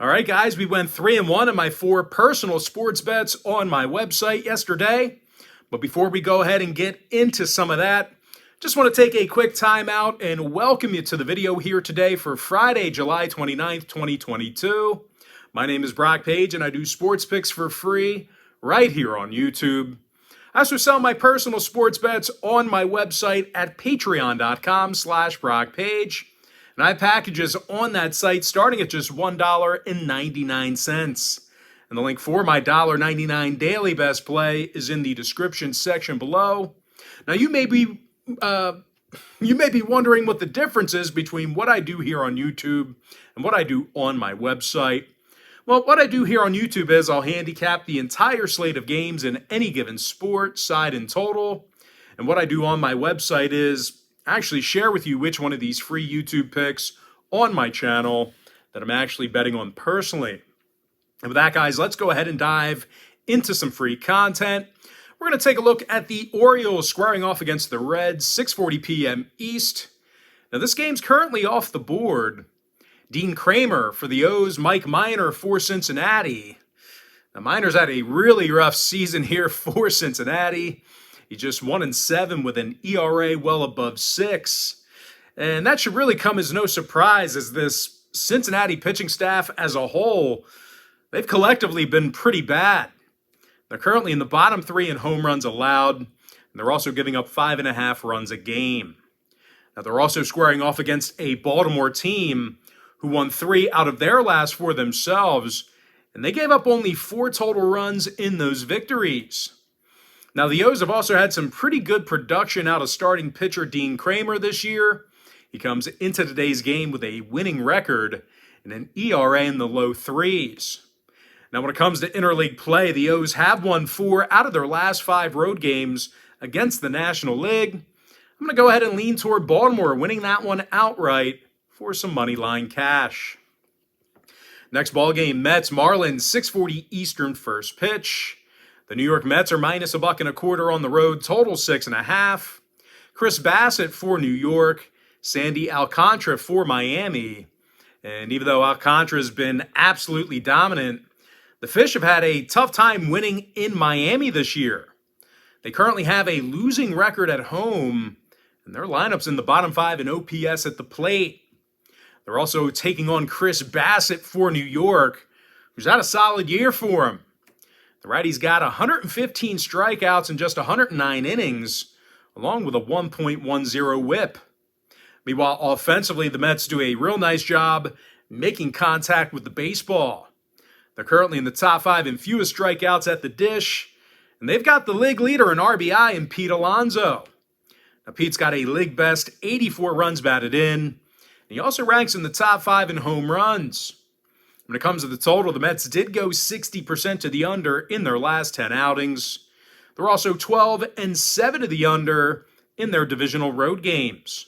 All right, guys, we went 3-1 in my 4 personal sports bets on my website yesterday. But before we go ahead and get into some of that, just want to take a quick time out and welcome you to the video here today for Friday, July 29th, 2022. My name is Brock Page, and I do sports picks for free right here on YouTube. I also sell my personal sports bets on my website at patreon.com/BrockPage. And I have packages on that site starting at just $1.99. And the link for my $1.99 daily best play is in the description section below. Now you may be wondering what the difference is between what I do here on YouTube and what I do on my website. Well, what I do here on YouTube is I'll handicap the entire slate of games in any given sport, side and total. And what I do on my website is actually share with you which one of these free YouTube picks on my channel that I'm actually betting on personally. And with that, guys, let's go ahead and dive into some free content. We're going to take a look at the Orioles squaring off against the Reds, 6:40 p.m. East. Now, this game's currently off the board. Dean Kramer for the O's, Mike Minor for Cincinnati. Now, Minor's had a really rough season here for Cincinnati. He's just 1-7 with an ERA well above 6. And that should really come as no surprise, as this Cincinnati pitching staff as a whole, they've collectively been pretty bad. They're currently in the bottom 3 in home runs allowed, and they're also giving up 5.5 runs a game. Now, they're also squaring off against a Baltimore team who won 3 out of their last 4 themselves, and they gave up only 4 total runs in those victories. Now, the O's have also had some pretty good production out of starting pitcher Dean Kramer this year. He comes into today's game with a winning record and an ERA in the low 3s. Now, when it comes to interleague play, the O's have won 4 out of their last 5 road games against the National League. I'm going to go ahead and lean toward Baltimore, winning that one outright for some money line cash. Next ball game, Mets Marlins, 6:40 Eastern first pitch. The New York Mets are minus $1.25 on the road, total 6.5. Chris Bassett for New York, Sandy Alcantara for Miami. And even though Alcantara has been absolutely dominant, the Fish have had a tough time winning in Miami this year. They currently have a losing record at home, and their lineup's in the bottom 5 in OPS at the plate. They're also taking on Chris Bassett for New York, who's had a solid year for him. The righty's got 115 strikeouts in just 109 innings, along with a 1.10 whip. Meanwhile, offensively, the Mets do a real nice job making contact with the baseball. They're currently in the top 5 in fewest strikeouts at the dish, and they've got the league leader in RBI in Pete Alonso. Now, Pete's got a league best 84 runs batted in, and he also ranks in the top 5 in home runs. When it comes to the total, the Mets did go 60% to the under in their last 10 outings. They're also 12-7 to the under in their divisional road games.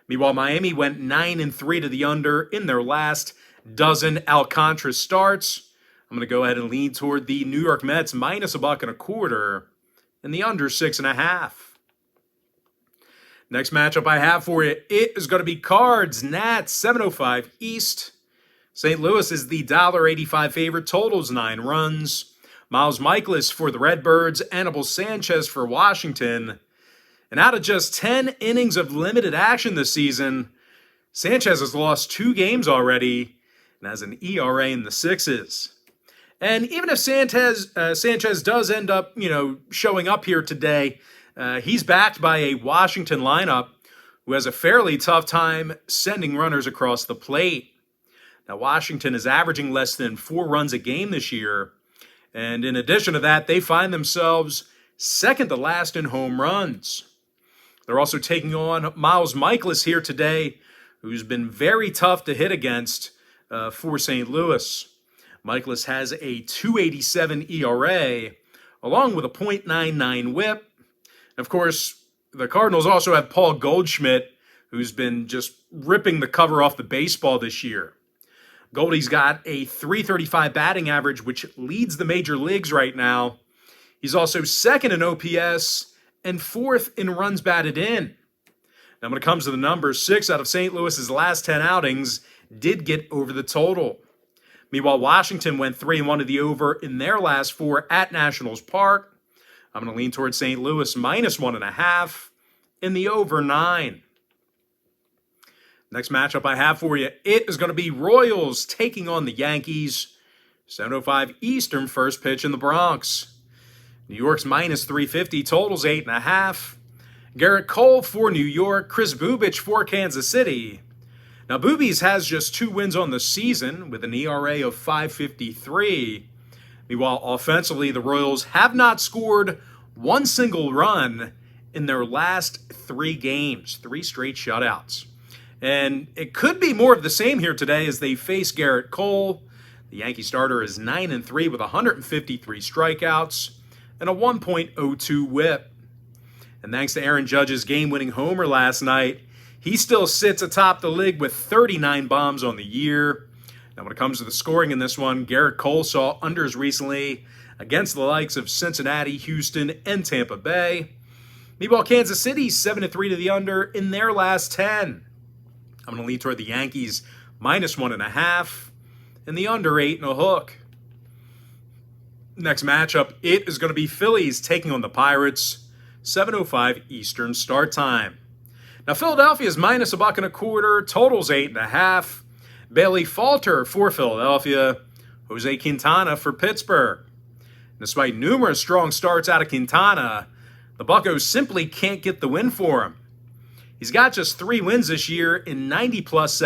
Meanwhile, Miami went 9-3 to the under in their last dozen Alcantara starts. I'm going to go ahead and lean toward the New York Mets minus $1.25 and the under 6.5. Next matchup I have for you, it is going to be Cards-Nats, 7:05 East. St. Louis is the $1.85 favorite, totals 9 runs. Miles Mikolas for the Redbirds, Anibal Sanchez for Washington. And out of just 10 innings of limited action this season, Sanchez has lost 2 games already and has an ERA in the 6s. And even if Sanchez does end up, showing up here today, he's backed by a Washington lineup who has a fairly tough time sending runners across the plate. Now, Washington is averaging less than 4 runs a game this year. And in addition to that, they find themselves second to last in home runs. They're also taking on Miles Mikolas here today, who's been very tough to hit against for St. Louis. Mikolas has a 2.87 ERA, along with a .99 whip. And of course, the Cardinals also have Paul Goldschmidt, who's been just ripping the cover off the baseball this year. Goldie's got a .335 batting average, which leads the major leagues right now. He's also second in OPS and 4th in runs batted in. Now, when it comes to the numbers, 6 out of St. Louis's last 10 outings did get over the total. Meanwhile, Washington went 3-1 to the over in their last 4 at Nationals Park. I'm going to lean towards St. Louis minus 1.5 in the over 9. Next matchup I have for you, it is going to be Royals taking on the Yankees. 7:05 Eastern, first pitch in the Bronx. New York's minus 350, totals 8.5. Garrett Cole for New York, Chris Bubich for Kansas City. Now, Boobies has just 2 wins on the season with an ERA of 5.53. Meanwhile, offensively, the Royals have not scored one single run in their last 3 games, 3 straight shutouts. And it could be more of the same here today as they face Garrett Cole. The Yankee starter is 9-3 with 153 strikeouts and a 1.02 whip. And thanks to Aaron Judge's game-winning homer last night, he still sits atop the league with 39 bombs on the year. Now, when it comes to the scoring in this one, Garrett Cole saw unders recently against the likes of Cincinnati, Houston, and Tampa Bay. Meanwhile, Kansas City 7-3 to the under in their last 10. I'm going to lean toward the Yankees minus 1.5 and the under 8.5. Next matchup, it is going to be Phillies taking on the Pirates. 7:05 Eastern start time. Now, Philadelphia is minus $1.25, totals 8.5. Bailey Falter for Philadelphia, Jose Quintana for Pittsburgh. Despite numerous strong starts out of Quintana, the Buccos simply can't get the win for him. He's got just 3 wins this year in 97-plus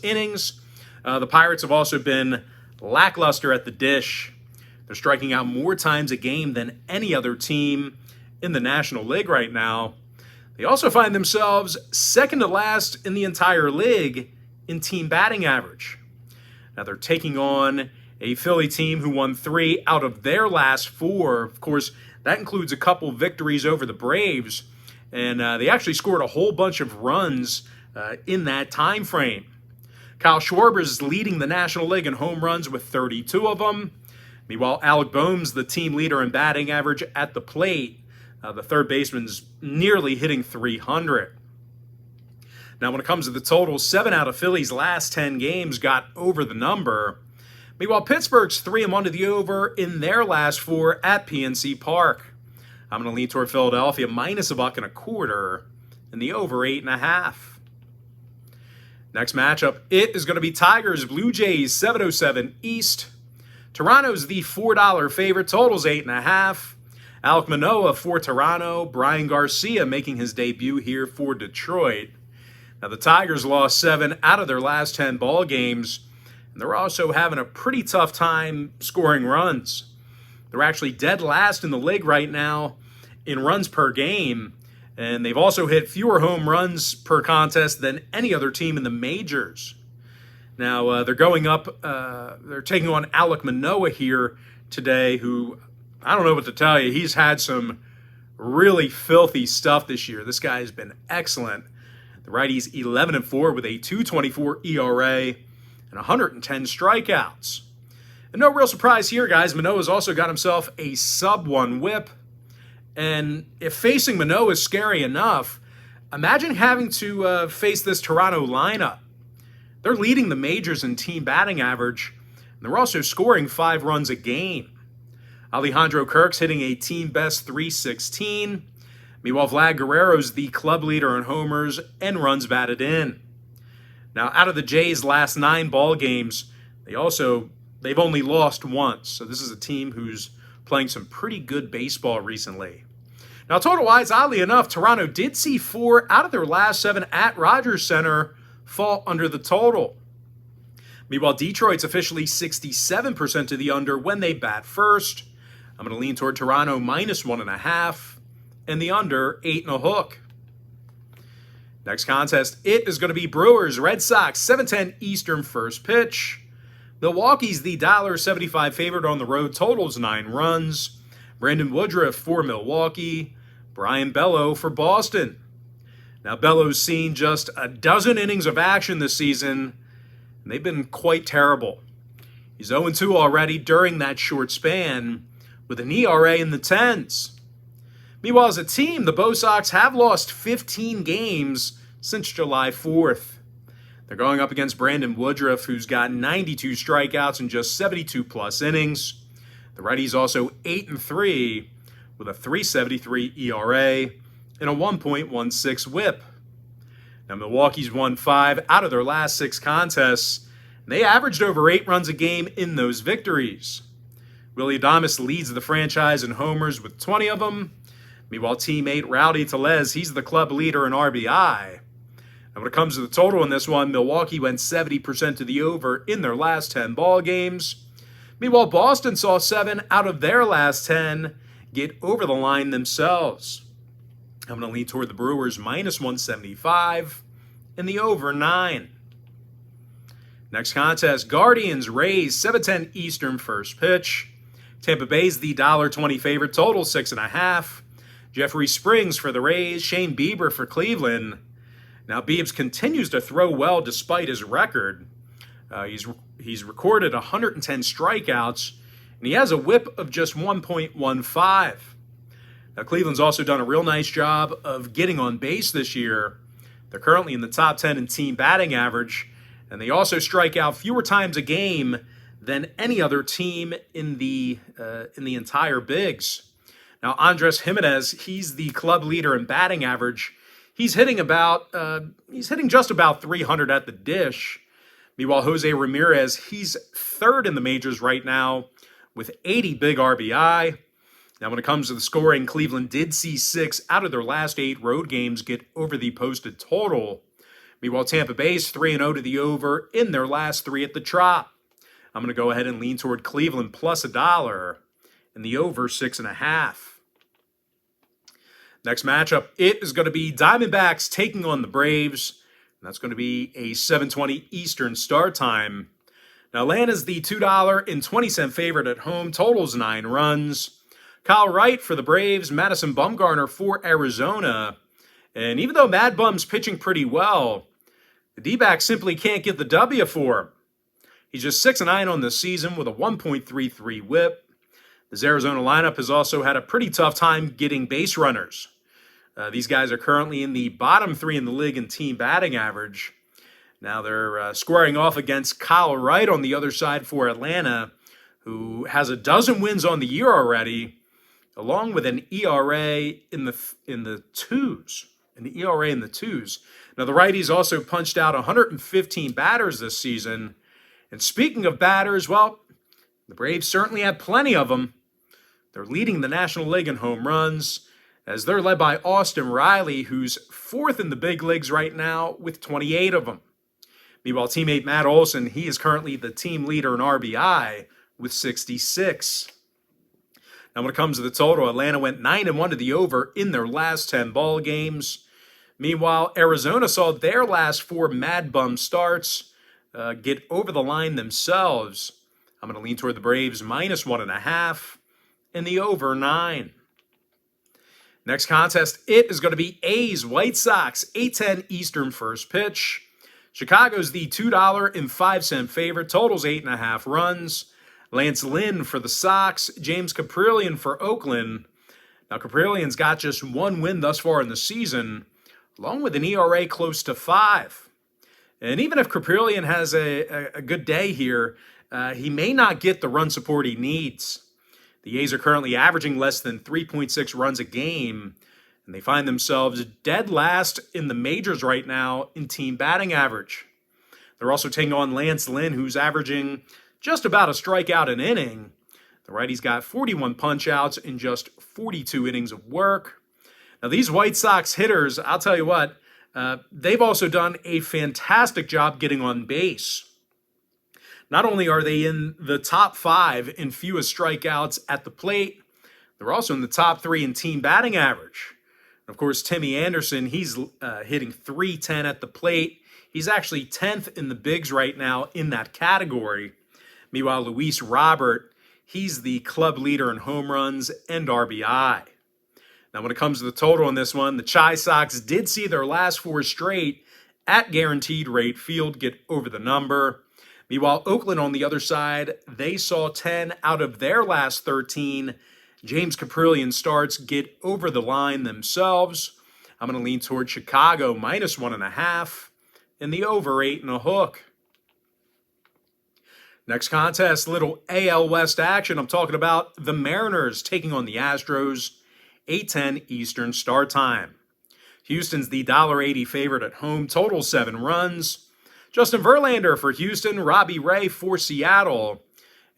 innings. The Pirates have also been lackluster at the dish. They're striking out more times a game than any other team in the National League right now. They also find themselves second to last in the entire league in team batting average. Now they're taking on a Philly team who won 3 out of their last 4. Of course, that includes a couple victories over the Braves. And they actually scored a whole bunch of runs in that time frame. Kyle Schwarber is leading the National League in home runs with 32 of them. Meanwhile, Alec Boehm's the team leader in batting average at the plate. The third baseman's nearly hitting 300. Now, when it comes to the total, 7 out of Philly's last 10 games got over the number. Meanwhile, Pittsburgh's 3-1 to the over in their last 4 at PNC Park. I'm going to lean toward Philadelphia minus $1.25 and the over 8.5. Next matchup, it is going to be Tigers Blue Jays 7:07 East. Toronto's the $4 favorite, totals 8.5. Alek Manoah for Toronto, Brian Garcia making his debut here for Detroit. Now the Tigers lost 7 out of their last 10 ball games, and they're also having a pretty tough time scoring runs. They're actually dead last in the league right now in runs per game, and they've also hit fewer home runs per contest than any other team in the majors. Now, they're going up, they're taking on Alek Manoah here today, who, I don't know what to tell you, he's had some really filthy stuff this year. This guy has been excellent. The righty's 11-4 with a 2.24 ERA and 110 strikeouts. And no real surprise here, guys. Manoah's also got himself a sub-1 whip. And if facing Manoah is scary enough, imagine having to face this Toronto lineup. They're leading the majors in team batting average, and they're also scoring 5 runs a game. Alejandro Kirk's hitting a team-best .316. Meanwhile, Vlad Guerrero's the club leader in homers and runs batted in. Now, out of the Jays' last 9 ball games, they've only lost once. So this is a team who's playing some pretty good baseball recently. Now, total-wise, oddly enough, Toronto did see 4 out of their last 7 at Rogers Center fall under the total. Meanwhile, Detroit's officially 67% to the under when they bat first. I'm going to lean toward Toronto minus 1.5 and the under 8.5. Next contest, it is going to be Brewers Red Sox 7:10 Eastern first pitch. Milwaukee's the $1.75 favorite on the road, totals 9 runs. Brandon Woodruff for Milwaukee, Brian Bello for Boston. Now, Bello's seen just a dozen innings of action this season, and they've been quite terrible. He's 0-2 already during that short span, with an ERA in the 10s. Meanwhile, as a team, the Bo Sox have lost 15 games since July 4th. They're going up against Brandon Woodruff, who's got 92 strikeouts in just 72-plus innings. The righty's also 8-3 with a 3.73 ERA and a 1.16 WHIP. Now, Milwaukee's won 5 out of their last 6 contests, and they averaged over 8 runs a game in those victories. Willy Adames leads the franchise in homers with 20 of them. Meanwhile, teammate Rowdy Tellez, he's the club leader in RBI. And when it comes to the total in this one, Milwaukee went 70% to the over in their last 10 ball games. Meanwhile, Boston saw 7 out of their last 10 get over the line themselves. I'm going to lean toward the Brewers minus 175 and the over 9. Next contest, Guardians Rays 7:10 Eastern first pitch. Tampa Bay's the $1.20 favorite, total 6.5. Jeffrey Springs for the Rays, Shane Bieber for Cleveland. Now, Biebs continues to throw well despite his record. He's recorded 110 strikeouts, and he has a whip of just 1.15. Now, Cleveland's also done a real nice job of getting on base this year. They're currently in the top 10 in team batting average, and they also strike out fewer times a game than any other team in the entire bigs. Now, Andres Jimenez, he's the club leader in batting average. He's hitting just about 300 at the dish. Meanwhile, Jose Ramirez, he's third in the majors right now with 80 big RBI. Now, when it comes to the scoring, Cleveland did see 6 out of their last 8 road games get over the posted total. Meanwhile, Tampa Bay's 3-0 to the over in their last 3 at the Trop. I'm going to go ahead and lean toward Cleveland plus $1 and the over 6.5. Next matchup, it is going to be Diamondbacks taking on the Braves. And that's going to be a 7:20 Eastern start time. Now, Atlanta's the $2.20 favorite at home. Totals 9 runs. Kyle Wright for the Braves. Madison Bumgarner for Arizona. And even though Mad Bum's pitching pretty well, the D-backs simply can't get the W for him. He's just 6-9 on the season with a 1.33 whip. This Arizona lineup has also had a pretty tough time getting base runners. These guys are currently in the bottom 3 in the league in team batting average. Now they're squaring off against Kyle Wright on the other side for Atlanta, who has a dozen wins on the year already, along with an ERA in the twos. An ERA in the twos. Now the righties also punched out 115 batters this season. And speaking of batters, well, the Braves certainly have plenty of them. They're leading the National League in home runs, as they're led by Austin Riley, who's 4th in the big leagues right now with 28 of them. Meanwhile, teammate Matt Olson, he is currently the team leader in RBI with 66. Now, when it comes to the total, Atlanta went 9-1 to the over in their last 10 ball games. Meanwhile, Arizona saw their last 4 Mad Bum starts get over the line themselves. I'm going to lean toward the Braves minus 1.5 and the over 9. Next contest, it is going to be A's White Sox, 8:10 Eastern first pitch. Chicago's the $2.05 favorite, totals 8.5 runs. Lance Lynn for the Sox, James Caprillion for Oakland. Now, Caprillion's got just 1 win thus far in the season, along with an ERA close to 5. And even if Caprillion has a good day here, he may not get the run support he needs. The A's are currently averaging less than 3.6 runs a game, and they find themselves dead last in the majors right now in team batting average. They're also taking on Lance Lynn, who's averaging just about a strikeout an inning. The righty's got 41 punch-outs in just 42 innings of work. Now, these White Sox hitters, I'll tell you what, they've also done a fantastic job getting on base. Not only are they in the top 5 in fewest strikeouts at the plate, they're also in the top 3 in team batting average. Of course, Timmy Anderson, he's hitting .310 at the plate. He's actually 10th in the bigs right now in that category. Meanwhile, Luis Robert, he's the club leader in home runs and RBI. Now, when it comes to the total on this one, the Chi Sox did see their last 4 straight at Guaranteed Rate Field get over the number. Meanwhile, Oakland on the other side, they saw 10 out of their last 13 James Caprillion starts get over the line themselves. I'm going to lean toward Chicago minus 1.5 and the over 8.5. Next contest, little AL West action. I'm talking about the Mariners taking on the Astros, 8:10 Eastern start time. Houston's the $1.80 favorite at home, total 7 runs. Justin Verlander for Houston, Robbie Ray for Seattle.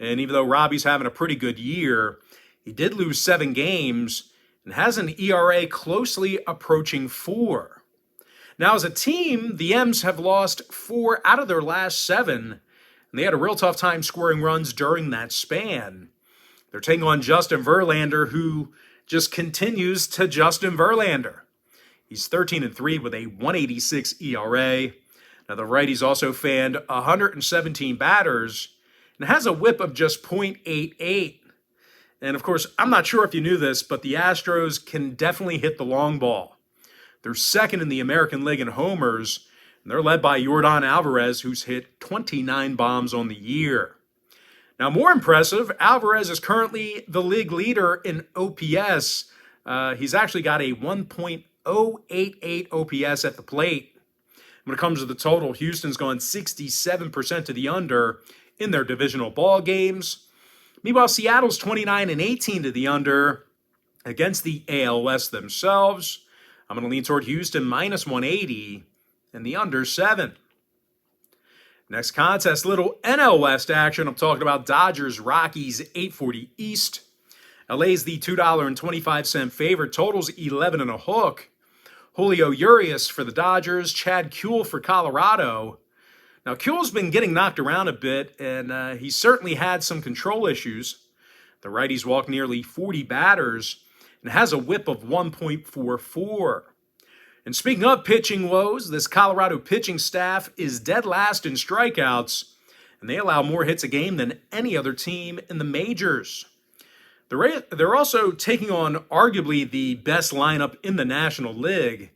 And even though Robbie's having a pretty good year, he did lose 7 games and has an ERA closely approaching 4. Now, as a team, the M's have lost 4 out of their last 7, and they had a real tough time scoring runs during that span. They're taking on Justin Verlander, who just continues to Justin Verlander. He's 13-3 with a 1.86 ERA. Now, the righty's also fanned 117 batters and has a whip of just .88. And, of course, I'm not sure if you knew this, but the Astros can definitely hit the long ball. They're second in the American League in homers, and they're led by Yordan Alvarez, who's hit 29 bombs on the year. Now, more impressive, Alvarez is currently the league leader in OPS. He's actually got a 1.088 OPS at the plate. When it comes to the total, Houston's gone 67% to the under in their divisional ball games. Meanwhile, Seattle's 29-18 to the under against the AL West themselves. I'm going to lean toward Houston minus 180 and the under 7. Next contest, little NL West action. I'm talking about Dodgers, Rockies, 8:40 East. LA's the $2.25 favorite. Total's 11.5. Julio Urias for the Dodgers, Chad Kuhl for Colorado. Now, Kuhl's been getting knocked around a bit, and he certainly had some control issues. The righty's walked nearly 40 batters and has a whip of 1.44. And speaking of pitching woes, this Colorado pitching staff is dead last in strikeouts, and they allow more hits a game than any other team in the majors. They're also taking on arguably the best lineup in the National League.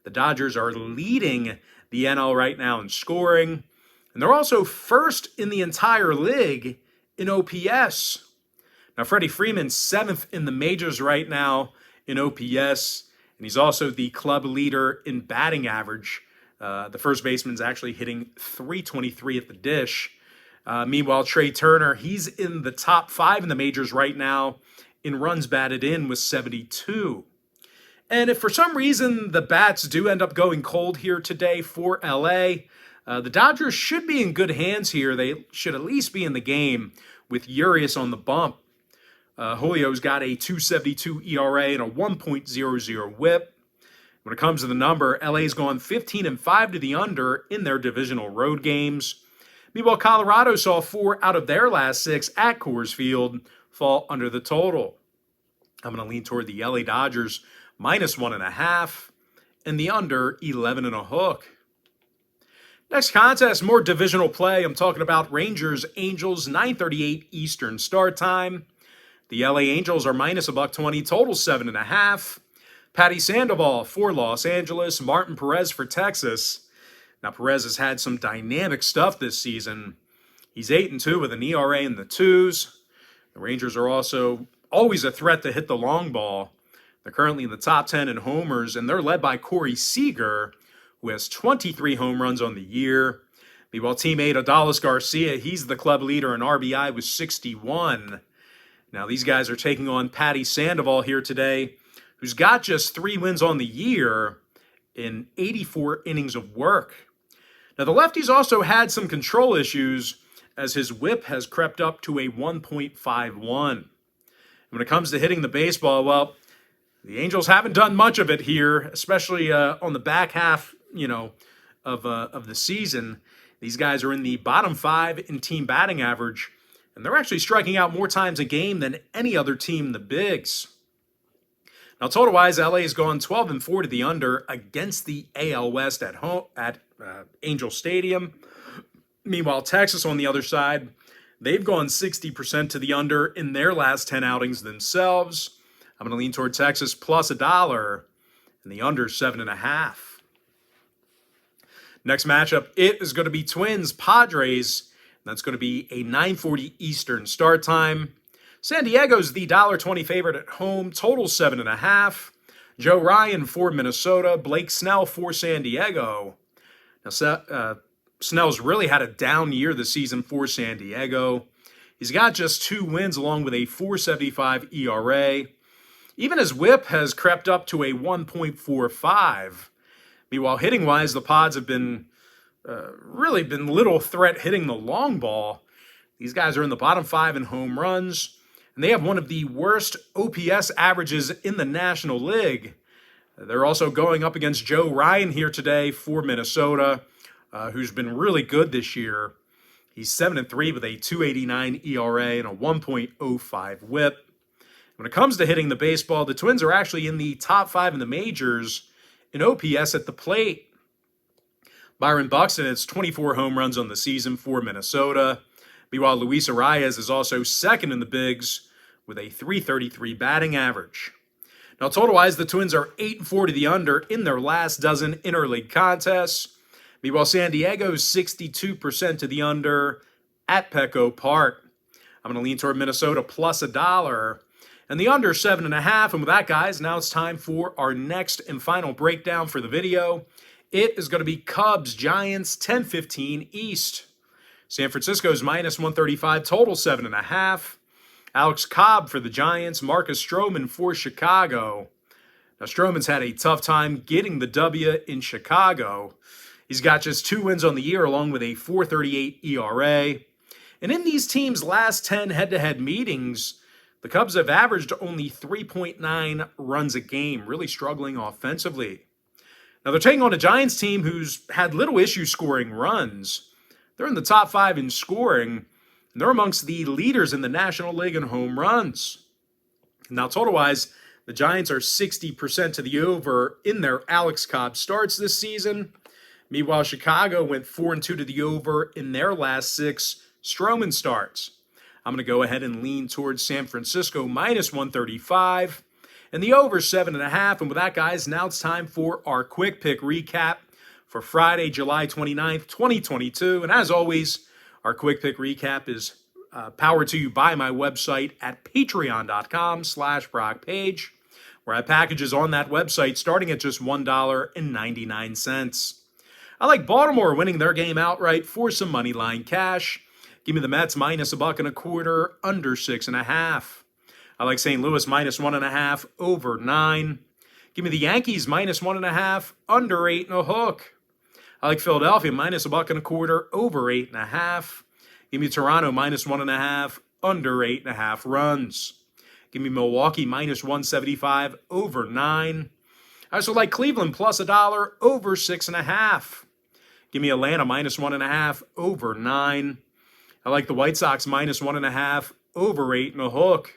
The Dodgers are leading the NL right now in scoring, and they're also first in the entire league in OPS. Now, Freddie Freeman's 7th in the majors right now in OPS, and he's also the club leader in batting average. The first baseman's actually hitting .323 at the dish. Meanwhile, Trey Turner, he's in the top 5 in the majors right now in runs batted in with 72. And if for some reason the bats do end up going cold here today for LA, the Dodgers should be in good hands here. They should at least be in the game with Urias on the bump. Julio's got a 2.72 ERA and a 1.00 whip. When it comes to the number, LA's gone 15-5 to the under in their divisional road games. Meanwhile, Colorado saw 4 out of their last 6 at Coors Field fall under the total. I'm going to lean toward the LA Dodgers minus 1.5 and the under 11.5. Next contest, more divisional play. I'm talking about Rangers Angels, 9:38 Eastern start time. The LA Angels are minus $1.20, total 7.5. Patty Sandoval for Los Angeles, Martin Perez for Texas. Now, Perez has had some dynamic stuff this season. He's 8-2 with an ERA in the 2s. The Rangers are also always a threat to hit the long ball. They're currently in the top 10 in homers, and they're led by Corey Seager, who has 23 home runs on the year. Meanwhile, teammate Adolis Garcia, he's the club leader in RBI with 61. Now, these guys are taking on Patty Sandoval here today, who's got just 3 wins on the year in 84 innings of work. Now, the lefty's also had some control issues as his whip has crept up to a 1.51. When it comes to hitting the baseball, well, the Angels haven't done much of it here, especially on the back half, of the season. These guys are in the bottom 5 in team batting average, and they're actually striking out more times a game than any other team in the bigs. Now, total-wise, LA has gone 12-4 to the under against the AL West at home at Angel Stadium. Meanwhile, Texas on the other side, they've gone 60% to the under in their last 10 outings themselves. I'm going to lean toward Texas plus $1 and the under 7.5. Next matchup, it is going to be Twins Padres. That's going to be a 9:40 Eastern start time. San Diego's the $1.20 favorite at home, total 7.5. Joe Ryan for Minnesota, Blake Snell for San Diego. Now, Snell's really had a down year this season for San Diego. He's got just 2 wins along with a 4.75 ERA. Even his whip has crept up to a 1.45. Meanwhile, hitting-wise, the Pods have been really been little threat hitting the long ball. These guys are in the bottom 5 in home runs, and they have one of the worst OPS averages in the National League. They're also going up against Joe Ryan here today for Minnesota, who's been really good this year. He's 7-3 with a 2.89 ERA and a 1.05 whip. When it comes to hitting the baseball, the Twins are actually in the top 5 in the majors in OPS at the plate. Byron Buxton has 24 home runs on the season for Minnesota. Meanwhile, Luis Arias is also second in the bigs with a 3.33 batting average. Now, total-wise, the Twins are 8-4 to the under in their last dozen interleague contests. Meanwhile, San Diego's 62% to the under at Petco Park. I'm going to lean toward Minnesota plus $1 and the under 7.5. And with that, guys, now it's time for our next and final breakdown for the video. It is going to be Cubs-Giants, 10:15 East. San Francisco's minus 135, total 7.5. Alex Cobb for the Giants, Marcus Stroman for Chicago. Now, Stroman's had a tough time getting the W in Chicago. He's got just 2 wins on the year along with a 4.38 ERA. And in these teams' last 10 head-to-head meetings, the Cubs have averaged only 3.9 runs a game, really struggling offensively. Now, they're taking on a Giants team who's had little issue scoring runs. They're in the top 5 in scoring, and they're amongst the leaders in the National League in home runs. Now, total-wise, the Giants are 60% to the over in their Alex Cobb starts this season. Meanwhile, Chicago went 4-2 to the over in their last 6 Stroman starts. I'm going to go ahead and lean towards San Francisco minus 135 and the over 7.5. And with that, guys, now it's time for our quick pick recap for Friday, July 29th, 2022. And as always, our quick pick recap is powered to you by my website at patreon.com/BrockPage, where I have packages on that website starting at just $1.99. I like Baltimore winning their game outright for some money line cash. Give me the Mets minus $1.25, under 6.5. I like St. Louis minus 1.5, over 9. Give me the Yankees minus 1.5, under 8.5. I like Philadelphia minus $1.25, over 8.5. Give me Toronto minus 1.5, under 8.5 runs. Give me Milwaukee minus 175, over 9. I also like Cleveland plus $1, over 6.5. Give me Atlanta minus 1.5, over 9. I like the White Sox minus 1.5, over 8.5.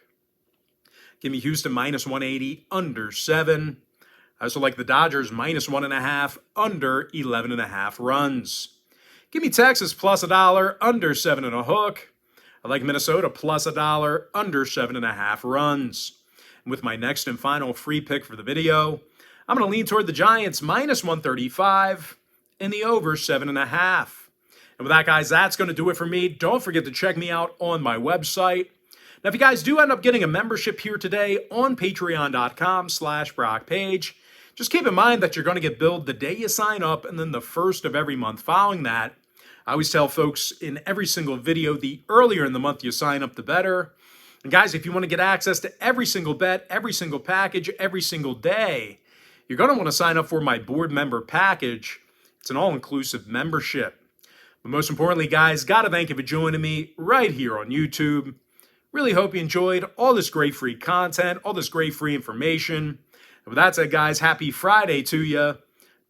Give me Houston minus 180, under 7. I also like the Dodgers minus 1.5, under 11.5 runs. Give me Texas plus $1, under 7.5. I like Minnesota plus $1, under 7.5 runs. And with my next and final free pick for the video, I'm going to lean toward the Giants minus 135 and the over 7.5. And with that, guys, that's going to do it for me. Don't forget to check me out on my website. Now, if you guys do end up getting a membership here today on patreon.com/BrockPage, just keep in mind that you're going to get billed the day you sign up and then the first of every month following that. I always tell folks in every single video, the earlier in the month you sign up, the better. And guys, if you want to get access to every single bet, every single package, every single day, you're going to want to sign up for my board member package. It's an all-inclusive membership. But most importantly, guys, got to thank you for joining me right here on YouTube. Really hope you enjoyed all this great free content, all this great free information. And with that said, guys, happy Friday to you.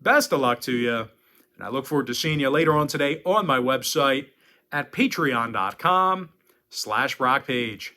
Best of luck to you. And I look forward to seeing you later on today on my website at patreon.com/BrockPage.